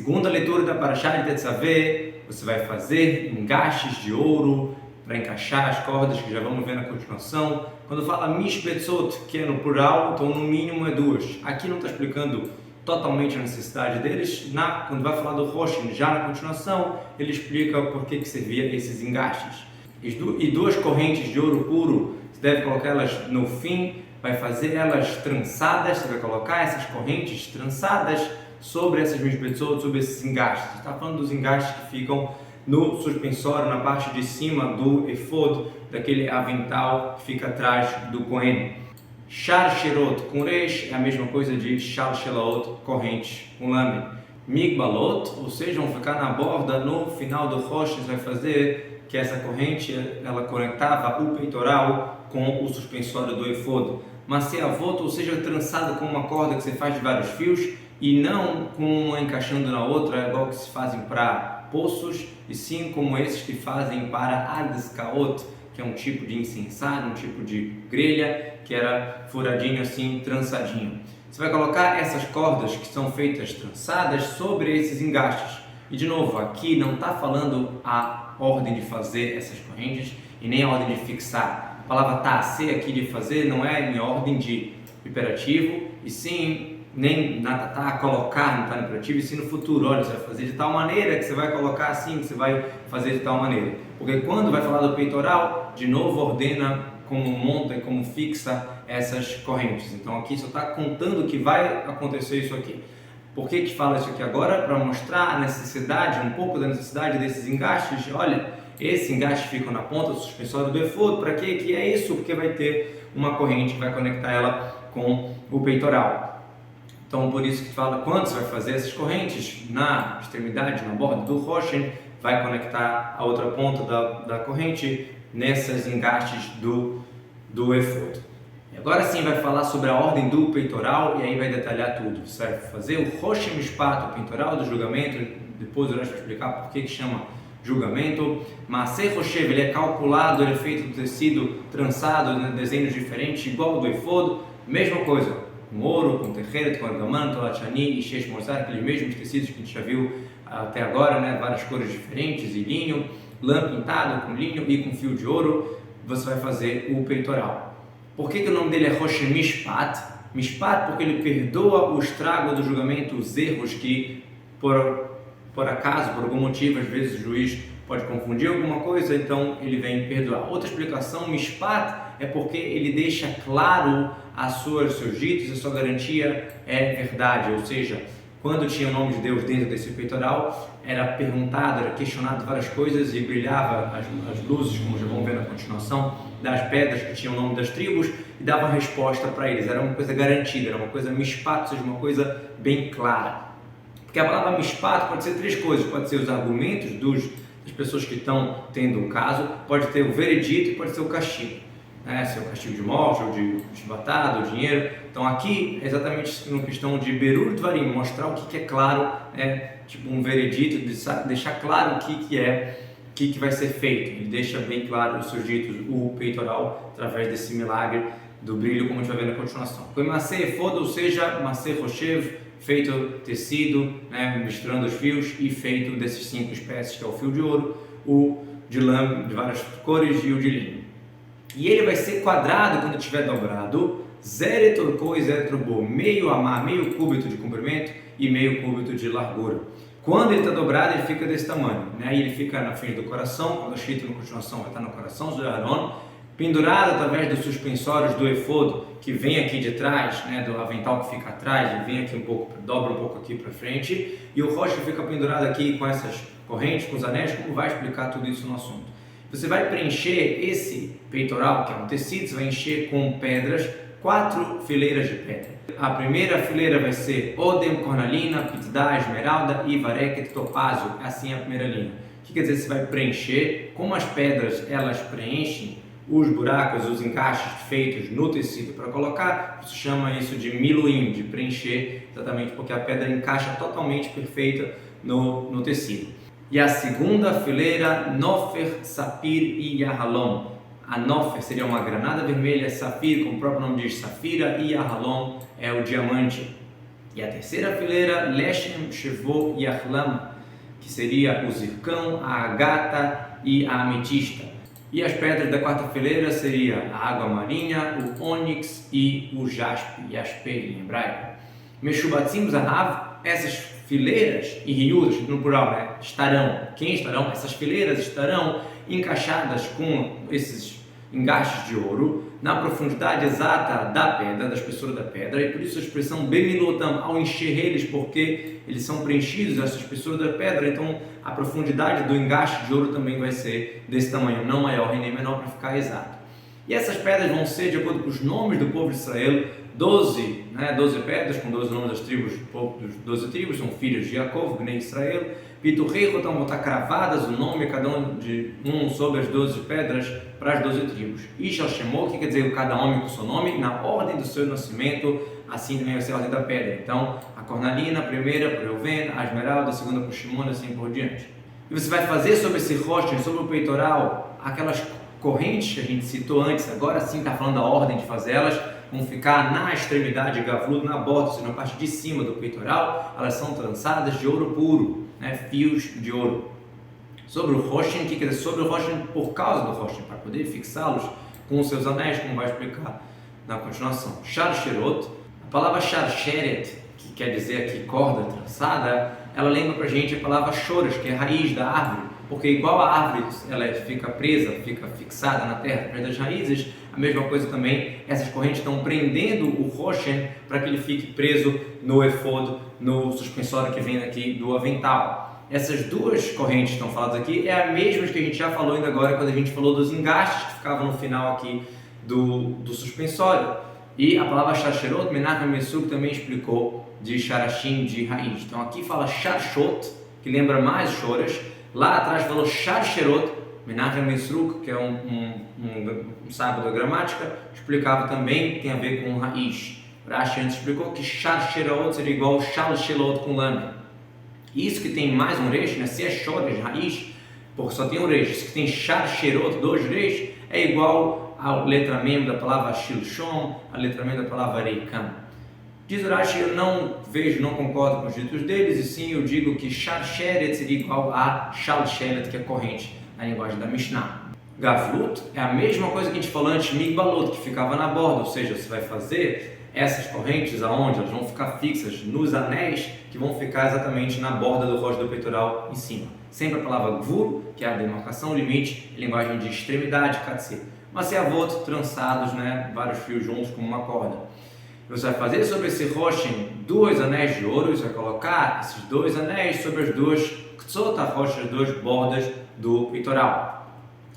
Segunda leitura da Parashá de Tetzaveh, você vai fazer engastes de ouro para encaixar as cordas, que já vamos ver na continuação. Quando fala mishbetzot, que é no plural, então no mínimo é duas. Aqui não está explicando totalmente a necessidade deles. Quando vai falar do Roshin, já na continuação, ele explica por que servia esses engastes. E duas correntes de ouro puro, você deve colocar elas no fim, vai fazer elas trançadas, você vai colocar essas correntes trançadas sobre essas mishbetzot, sobre esses engastes. Está falando dos engastes que ficam no suspensório, na parte de cima do efod, daquele avental que fica atrás do Kohen. Sharshirot com resh é a mesma coisa de shalshelaot, correntes com lâmina. Migbalot, ou seja, vão ficar na borda, no final do rosh, vai fazer que essa corrente ela conectava o peitoral com o suspensório do efod. Maseavot, ou seja, trançada com uma corda que você faz de vários fios e não com uma encaixando na outra, igual que se fazem para poços, e sim como esses que fazem para adskaot, que é um tipo de incensário, um tipo de grelha, que era furadinho assim, trançadinho. Você vai colocar essas cordas que são feitas trançadas sobre esses engastes. E de novo, aqui não está falando a ordem de fazer essas correntes e nem a ordem de fixar. A palavra ta'aseh aqui de fazer não é em ordem de imperativo, e sim nem colocar, não está no imperativo, e sim no futuro. Olha, você vai fazer de tal maneira que você vai colocar assim, que você vai fazer de tal maneira. Porque quando vai falar do peitoral, de novo ordena como monta e como fixa essas correntes. Então aqui só está contando que vai acontecer isso aqui. Por que fala isso aqui agora? Para mostrar a necessidade, um pouco da necessidade desses engastes. Olha, esse engaste fica na ponta do suspensório do efod. Para quê? Que é isso? Porque vai ter uma corrente que vai conectar ela com o peitoral. Então, por isso que fala, quando você vai fazer essas correntes, na extremidade, na borda do Roshen, vai conectar a outra ponta da corrente nessas engastes do efod. E agora sim vai falar sobre a ordem do peitoral, e aí vai detalhar tudo. Você vai fazer o Roshem Mishpat, o peitoral do julgamento, depois eu vou explicar por que chama julgamento. Maaseh Roshev, ele é calculado, ele é feito do tecido trançado, desenhos diferentes, igual ao do efod, mesma coisa. Com ouro, com terret, com argamã, tolachani e shesh mozar, aqueles mesmos tecidos que a gente já viu até agora, né? Várias cores diferentes, e linho, lã pintado com linho e com fio de ouro, você vai fazer o peitoral. Por que o nome dele é Roshem Mishpat? Mishpat porque ele perdoa o estrago do julgamento, os erros que, por acaso, por algum motivo, às vezes o juiz pode confundir alguma coisa, então ele vem perdoar. Outra explicação, Mishpat, é porque ele deixa claro seus ditos, a sua garantia é verdade, ou seja, quando tinha o nome de Deus dentro desse peitoral, era perguntado, era questionado várias coisas e brilhava as luzes, como já vamos ver na continuação, das pedras que tinham o nome das tribos e dava resposta para eles. Era uma coisa garantida, era uma coisa mishpat, ou seja, uma coisa bem clara. Porque a palavra mishpat pode ser três coisas, pode ser os argumentos das pessoas que estão tendo um caso, pode ter o veredito e pode ser o castigo. Se é o castigo de morte, ou de chibatada, ou dinheiro. Então aqui é exatamente uma questão de berur dvarim, mostrar o que é claro, tipo um veredito, deixar claro o que vai ser feito. Ele deixa bem claro os seus ditos, o peitoral, através desse milagre do brilho, como a gente vai ver na continuação. Foi Maaseh efod, ou seja, Maaseh Roshev, feito tecido, misturando os fios, e feito desses 5 espécies, que é o fio de ouro, o de lã de várias cores e o de linho. E ele vai ser quadrado quando estiver dobrado, zeretorco e zeretorbo, meio amá, meio cúbito de comprimento e meio cúbito de largura. Quando ele está dobrado, ele fica desse tamanho, e ele fica na frente do coração, quando a escrita na continuação vai estar no coração de Aaron, pendurado através dos suspensórios do efod, que vem aqui de trás, do avental que fica atrás, ele vem aqui um pouco, dobra um pouco aqui para frente, e o rocha fica pendurado aqui com essas correntes, com os anéis, como vai explicar tudo isso no assunto. Você vai preencher esse peitoral, que é um tecido, você vai encher com pedras, 4 fileiras de pedra. A primeira fileira vai ser Odem, cornalina, pitidá, esmeralda e vareket, topázio. Assim é a primeira linha. O que quer dizer? Você vai preencher, como as pedras elas preenchem os buracos, os encaixes feitos no tecido para colocar, se chama isso de miluim, de preencher, exatamente porque a pedra encaixa totalmente perfeita no tecido. E a segunda fileira, Nofer, Safir e Yahalom. A Nofer seria uma granada vermelha, Safir, como o próprio nome diz, Safira, e Yahalom é o diamante. E a terceira fileira, Leshem, Shevô e Ahlam, que seria o zircão, a agata e a ametista. E as pedras da quarta fileira seria a água marinha, o ônix e o jaspe, yaspe em hebraico. Meshubatzim Zahav, essas fileiras, e riudas, no plural, né? Estarão. Quem estarão? Essas fileiras estarão encaixadas com esses engastes de ouro na profundidade exata da pedra, da espessura da pedra, e por isso a expressão bemilotam, ao encher eles, porque eles são preenchidos, essa espessura da pedra, então a profundidade do engaste de ouro também vai ser desse tamanho, não maior e nem menor, para ficar exato. E essas pedras vão ser, de acordo com os nomes do povo de Israel, 12 pedras, com 12 nomes das tribos, dos 12 tribos, são filhos de Jacob, Bnei Israel. Piturreico, então vão estar cravadas o nome, cada um sobre as 12 pedras, para as 12 tribos. Ishal Shemot, que quer dizer cada homem com seu nome, na ordem do seu nascimento, assim também vai ser a ordem da pedra. Então, a cornalina, a primeira para Reuven, a esmeralda, a segunda para Shimon, assim por diante. E você vai fazer sobre esse rosto, sobre o peitoral, aquelas correntes que a gente citou antes, agora sim está falando a ordem de fazê-las, vão ficar na extremidade gavudo, na borda, ou seja, na parte de cima do peitoral, elas são trançadas de ouro puro, fios de ouro. Sobre o Roshin, que quer dizer sobre o Roshin por causa do Roshin, para poder fixá-los com os seus anéis, como vai explicar na continuação. Sharsherot, a palavra Sharsheret, que quer dizer aqui corda trançada, ela lembra para a gente a palavra Shoras, que é a raiz da árvore, porque igual a árvore ela fica presa, fica fixada na terra, através das raízes, a mesma coisa também, essas correntes estão prendendo o Roshen para que ele fique preso no efod, no suspensório que vem aqui do avental. Essas duas correntes que estão faladas aqui é a mesma que a gente já falou ainda agora quando a gente falou dos engastes que ficavam no final aqui do suspensório. E a palavra Sharsherot, Menachem Mesuk também explicou de Sharashim, de raiz. Então aqui fala Sharshot, que lembra mais Shoras. Lá atrás falou Sharsherot, Menachem Mesruk, que é um sábio da gramática, explicava também, tem a ver com raiz. Rashi antes explicou que Sharsherot seria igual Shalshelot com lâmina. Isso que tem mais um reis, se é Shoras, raiz, porque só tem um reis, isso que tem Sharsherot, dois reis, é igual a letra mem da palavra Shilshon, a letra mem da palavra Reikam. Diz o Rashi, eu não concordo com os ditos deles, e sim eu digo que Sharsheret seria igual a Shalsheret, que é corrente na linguagem da Mishnah. Gavlut é a mesma coisa que a gente falou antes, Migbalot, que ficava na borda, ou seja, você vai fazer essas correntes aonde elas vão ficar fixas nos anéis, que vão ficar exatamente na borda do rosto do peitoral em cima. Sempre a palavra Gvul, que é a demarcação, limite, linguagem de extremidade, Katsir. Mas é avot, trançados, vários fios juntos como uma corda. Você vai fazer sobre esse Roshin 2 anéis de ouro, você vai colocar esses 2 anéis sobre as duas Ktsot, as duas bordas do peitoral.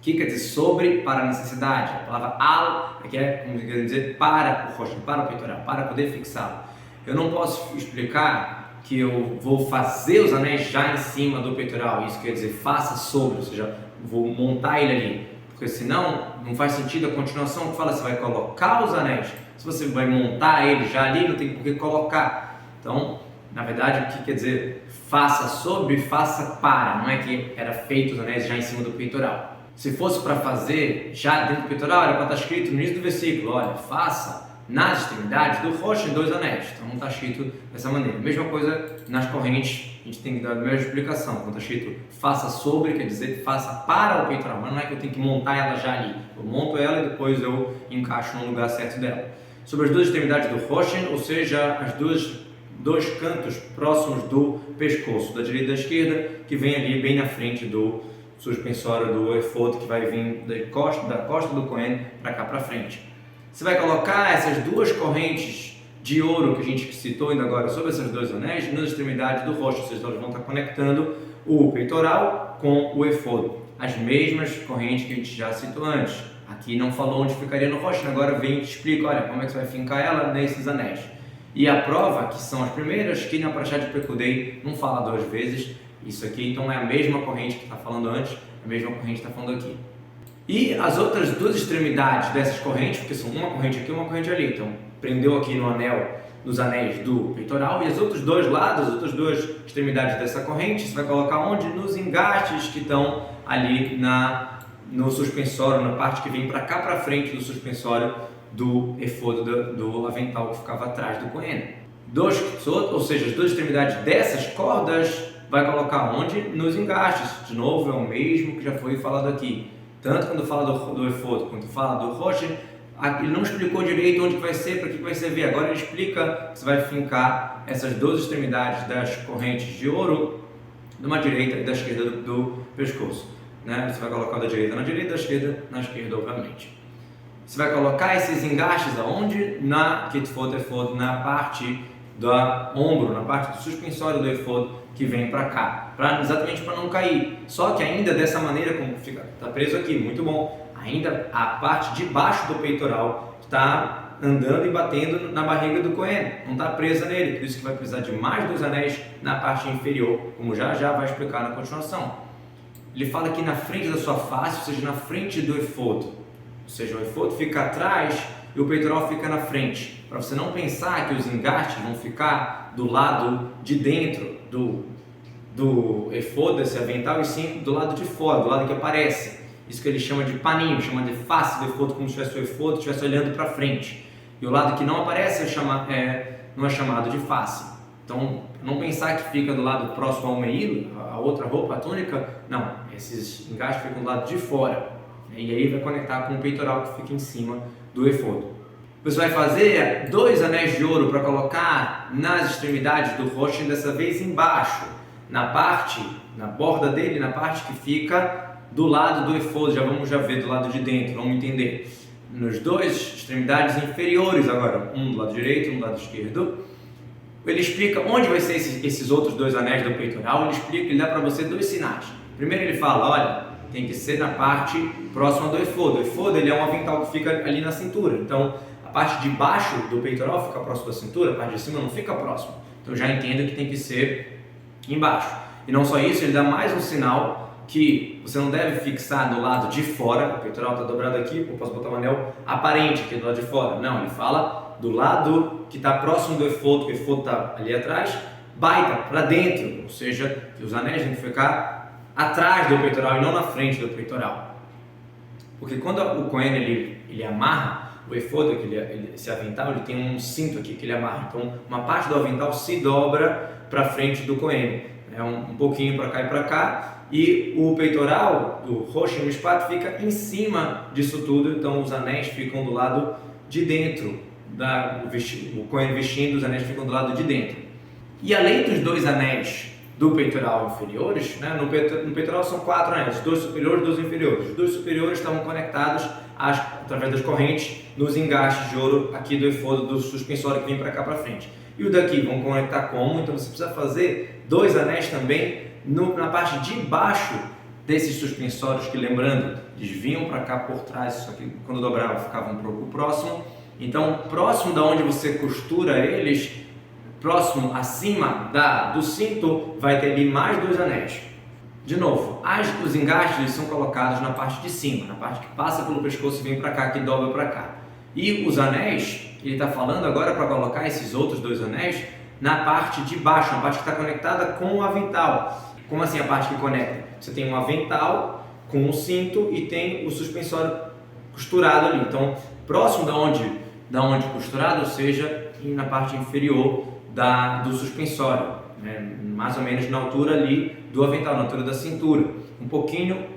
Que quer dizer sobre para a necessidade. A palavra al como quer dizer para o Roshin, para o peitoral, para poder fixá-lo. Eu não posso explicar que eu vou fazer os anéis já em cima do peitoral, isso quer dizer faça sobre, ou seja, vou montar ele ali, porque senão não faz sentido a continuação que fala, você vai colocar os anéis. Se você vai montar ele já ali, não tem por que colocar. Então, na verdade, o que quer dizer faça sobre, faça para, não é que era feito os anéis já em cima do peitoral. Se fosse para fazer já dentro do peitoral, era para estar escrito no início do versículo, olha, faça nas extremidades do rosto 2 anéis. Então não está escrito dessa maneira. Mesma coisa nas correntes, a gente tem que dar a mesma explicação. Quando está escrito faça sobre, quer dizer faça para o peitoral, mas não é que eu tenho que montar ela já ali. Eu monto ela e depois eu encaixo no lugar certo dela. Sobre as duas extremidades do Roshin, ou seja, as dois cantos próximos do pescoço, da direita e da esquerda, que vem ali bem na frente do suspensório do efod, que vai vir da costa do Cohen para cá para frente. Você vai colocar essas duas correntes de ouro que a gente citou ainda agora sobre esses 2 anéis nas extremidades do rosto, ou seja, elas vão estar conectando o peitoral com o efod. As mesmas correntes que a gente já citou antes. Aqui não falou onde ficaria no rosto, agora vem e te explica, olha, como é que você vai fincar ela nesses anéis. E a prova, que são as primeiras, que na Parashá de Pekudei não fala 2 vezes, isso aqui então é a mesma corrente que está falando antes, a mesma corrente que está falando aqui. E as outras 2 extremidades dessas correntes, porque são uma corrente aqui e uma corrente ali, então prendeu aqui no anel, nos anéis do peitoral, e os outros 2 lados, as outras 2 extremidades dessa corrente, você vai colocar onde? Nos engastes que estão ali no suspensório, na parte que vem para cá para frente do suspensório do efod, do avental que ficava atrás do Cohen. 2 quetzot, ou seja, as duas extremidades dessas cordas, vai colocar onde? Nos engastes. De novo, é o mesmo que já foi falado aqui. Tanto quando fala do efod quanto fala do roche, ele não explicou direito onde vai ser, para que vai servir. Agora ele explica que você vai fincar essas duas extremidades das correntes de ouro, de uma direita e da esquerda do pescoço. Né? Você vai colocar da direita na direita, da esquerda na esquerda, obviamente. Você vai colocar esses engastes aonde? Na kitfot efod, na parte do ombro, na parte do suspensório do efod que vem para cá, exatamente para não cair. Só que ainda dessa maneira, como fica, está preso aqui, muito bom. Ainda a parte de baixo do peitoral está andando e batendo na barriga do Cohen, não está presa nele, por isso que vai precisar de mais 2 anéis na parte inferior, como já vai explicar na continuação. Ele fala aqui na frente da sua face, ou seja, na frente do efod. Ou seja, o efod fica atrás e o peitoral fica na frente, para você não pensar que os engastes vão ficar do lado de dentro do efod, desse avental, e sim do lado de fora, do lado que aparece. Isso que ele chama de paninho, chama de face do efod, como se tivesse o efod estivesse olhando para frente. E o lado que não aparece não é chamado de face. Então, não pensar que fica do lado próximo ao meilo, a outra roupa, a túnica, não. Esses engastes ficam do lado de fora. E aí vai conectar com o peitoral que fica em cima do efod. Você vai fazer 2 anéis de ouro para colocar nas extremidades do rosto, dessa vez embaixo, na borda dele, na parte que fica do lado do efod. Vamos ver do lado de dentro, vamos entender. Nos 2 extremidades inferiores agora, um do lado direito, um do lado esquerdo. Ele explica onde vai ser esses outros 2 anéis do peitoral. Ele dá para você 2 sinais. Primeiro ele fala, olha, tem que ser na parte próxima do efod. O efod ele é um avental que fica ali na cintura. Então, a parte de baixo do peitoral fica próximo da cintura, a parte de cima não fica próximo. Então, já entendo que tem que ser embaixo. E não só isso, ele dá mais um sinal que você não deve fixar no lado de fora. O peitoral está dobrado aqui, eu posso botar um anel aparente aqui do lado de fora. Não, ele fala do lado que está próximo do efod, que o efod está ali atrás, baita, para dentro. Ou seja, que os anéis têm que ficar atrás do peitoral e não na frente do peitoral. Porque quando o Cohen ele amarra o efod, esse avental, ele tem um cinto aqui que ele amarra. Então, uma parte do avental se dobra para frente do Cohen. Um pouquinho para cá e para cá. E o peitoral do rosh mishpat fica em cima disso tudo. Então, os anéis ficam do lado de dentro. O Cohen vestindo, os anéis ficam do lado de dentro. E além dos 2 anéis do peitoral inferiores, né? No peitoral são 4 anéis, 2 superiores e 2 inferiores. Os 2 superiores estavam conectados através das correntes nos engastes de ouro aqui do efod, do suspensório que vem para cá para frente. E o daqui vão conectar como? Então você precisa fazer 2 anéis também na parte de baixo desses suspensórios que, lembrando, eles vinham para cá por trás, só que quando dobrava ficavam um pouco próximo. Então, próximo da onde você costura eles, próximo, acima do cinto, vai ter ali mais 2 anéis. De novo, os engastes são colocados na parte de cima, na parte que passa pelo pescoço e vem para cá, que dobra para cá. E os anéis, ele está falando agora para colocar esses outros 2 anéis na parte de baixo, na parte que está conectada com o avental. Como assim a parte que conecta? Você tem um avental com o cinto e tem o suspensório costurado ali. Então, próximo da onde costurado, ou seja, na parte inferior do suspensório, né? Mais ou menos na altura ali do avental, na altura da cintura, um pouquinho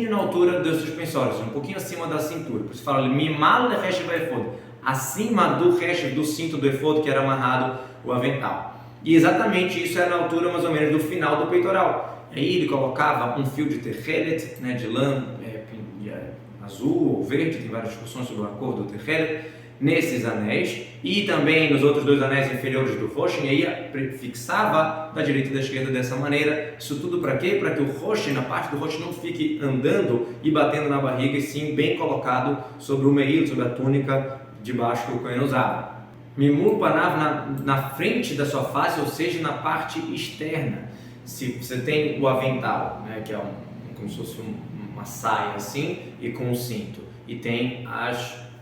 na altura dos suspensórios, um pouquinho acima da cintura. Por isso fala mimal de resh efod, acima do resh, do cinto do efod que era amarrado o avental. E exatamente isso era na altura mais ou menos do final do peitoral. Aí ele colocava um fio de terrelet, né, de lã azul ou verde, tem várias discussões sobre a cor do terrelet, nesses anéis e também nos outros 2 anéis inferiores do rosh, e aí fixava da direita e da esquerda dessa maneira. Isso tudo para quê? Para que o rosh, na parte do rosh, não fique andando e batendo na barriga, e sim bem colocado sobre o meio, sobre a túnica de baixo que o Cohen usava. Mimur panav na frente da sua face, ou seja, na parte externa. Se você tem o avental, né, que é como se fosse uma saia assim, e com um cinto, e tem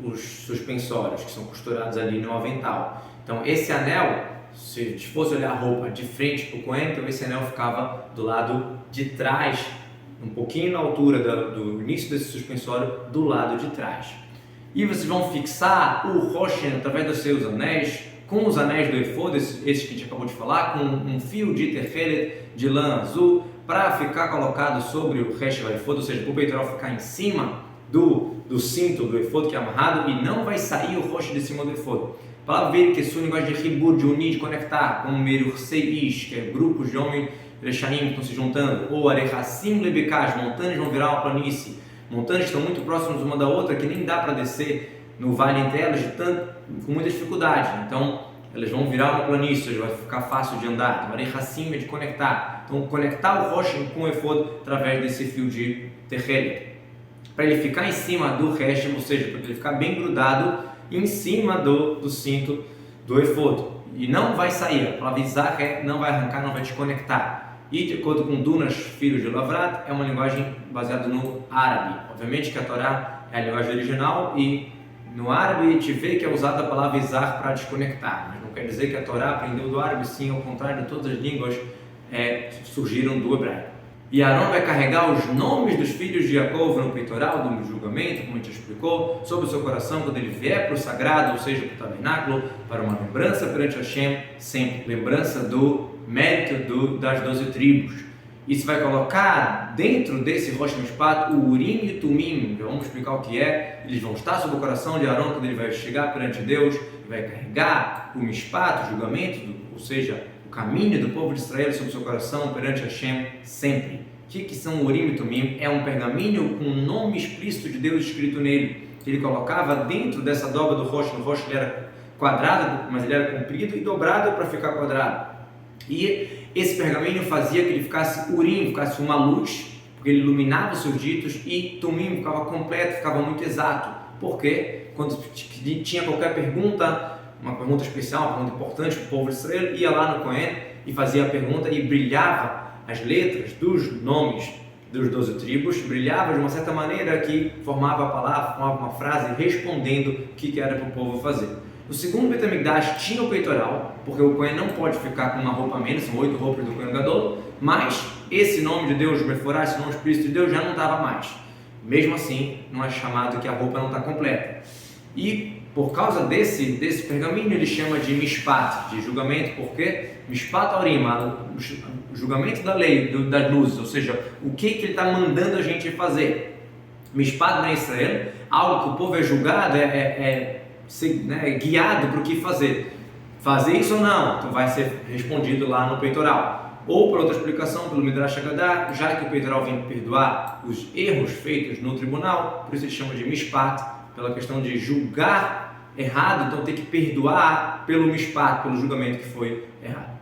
os suspensórios que são costurados ali no avental. Então esse anel, se fosse olhar a roupa de frente para o Cohen, então esse anel ficava do lado de trás, um pouquinho na altura do início desse suspensório, do lado de trás. E vocês vão fixar o rosh através dos seus anéis com os anéis do efod, esses que a gente acabou de falar, com um fio de terrelet, de lã azul, para ficar colocado sobre o resto do efod, ou seja, para o peitoral ficar em cima do cinto do efod que é amarrado e não vai sair o rosto de cima do efod. A palavra veio que é linguagem de ribur, de unir, de conectar, como Merurseish, que é grupos de homens Rechaim que estão se juntando, ou Arechassim Lebekaj, montanhas vão virar uma planície, montanhas que estão muito próximas uma da outra, que nem dá para descer no vale entre elas com muita dificuldade, então elas vão virar uma planície, vai ficar fácil de andar. Então, Arechassim é de conectar, então conectar o rosto com o efod através desse fio de terrelet, para ele ficar em cima do resto, ou seja, para ele ficar bem grudado em cima do cinto do efod, e não vai sair. A palavra Izar não vai arrancar, não vai desconectar. E de acordo com Dunas, filho de Lavrat, é uma linguagem baseada no árabe. Obviamente que a Torá é a linguagem original e no árabe a gente vê que é usada a palavra Izar para desconectar, mas não quer dizer que a Torá aprendeu do árabe, sim, ao contrário, todas as línguas surgiram do hebraico. E Arão vai carregar os nomes dos filhos de Jacó no peitoral do julgamento, como a gente explicou, sobre o seu coração quando ele vier para o sagrado, ou seja, para o tabernáculo, para uma lembrança perante Hashem, sempre lembrança do mérito das 12 tribos. Isso vai colocar dentro desse Rosh Mishpat o Urim e o Tumim, vamos explicar o que é. Eles vão estar sobre o coração de Arão quando ele vai chegar perante Deus, e vai carregar o Mishpat, o julgamento, ou seja, caminho do povo de Israel sobre o seu coração perante Hashem sempre. O que são o Urim e Tumim? É um pergaminho com o nome explícito de Deus escrito nele, que ele colocava dentro dessa dobra do rosto. O rosto ele era quadrado, mas ele era comprido e dobrado para ficar quadrado. E esse pergaminho fazia que ele ficasse Urim, ficasse uma luz, porque ele iluminava os seus ditos, e Tumim ficava completo, ficava muito exato. Porque quando tinha qualquer pergunta, uma pergunta especial, uma pergunta importante para o povo de Israel, ia lá no Cohen e fazia a pergunta e brilhava as letras dos nomes dos 12 tribos, brilhava de uma certa maneira que formava a palavra, formava uma frase respondendo o que era para o povo fazer. O segundo Beit HaMikdash tinha o peitoral, porque o Cohen não pode ficar com uma roupa a menos, são 8 roupas do Cohen Gadol, mas esse nome de Deus, Meforá, esse nome explícito de Deus já não estava mais. Mesmo assim, não é chamado que a roupa não está completa. E por causa desse pergaminho, ele chama de Mishpat, de julgamento, porque Mishpat Aurim, o julgamento da lei, das luzes, ou seja, o que ele está mandando a gente fazer. Mishpat na Israel, algo que o povo é julgado, guiado para o que fazer. Fazer isso ou não? Então vai ser respondido lá no peitoral. Ou por outra explicação, pelo Midrash Haggadah, já que o peitoral vem perdoar os erros feitos no tribunal, por isso ele chama de Mishpat, pela questão de julgar errado, então tem que perdoar pelo Mishpat, pelo julgamento que foi errado.